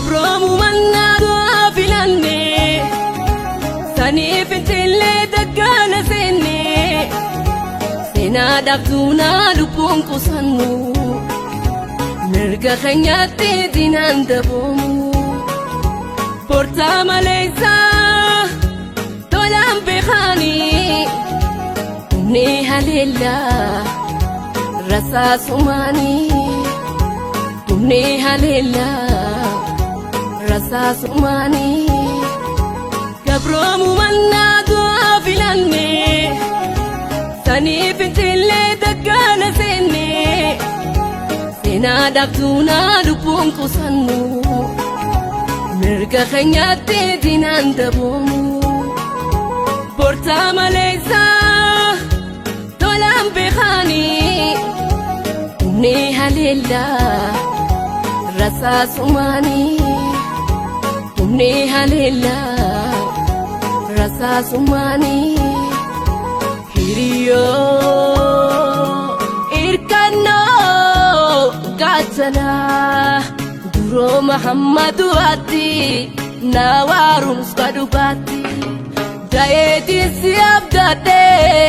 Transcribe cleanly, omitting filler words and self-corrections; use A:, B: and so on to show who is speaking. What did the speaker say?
A: gabromu manna filanne saniif intillee daggala seenne seenaa dhabduuna lubbuun qusannu mirga keenyatti diinaan daboomu portaa maleessaa tolaan beekanii humni haleellaa rasaasumaanii humni haleellaa rasaasumaanii gabroomu mannaa filanne saniif intillee daggala seenne seenaa dhabduuna lubbuun qusannu mirga keenyatti diinaan daboomu portaa maleessaa tolaan beekanii humni haleellaa rasaasumaanii humni haleellaa rasaasumaanii hiriyoo irkannoo gaachanaa duroo Muhammadu ati naa waarumsa dhugaatti da'eetiin si abdadhee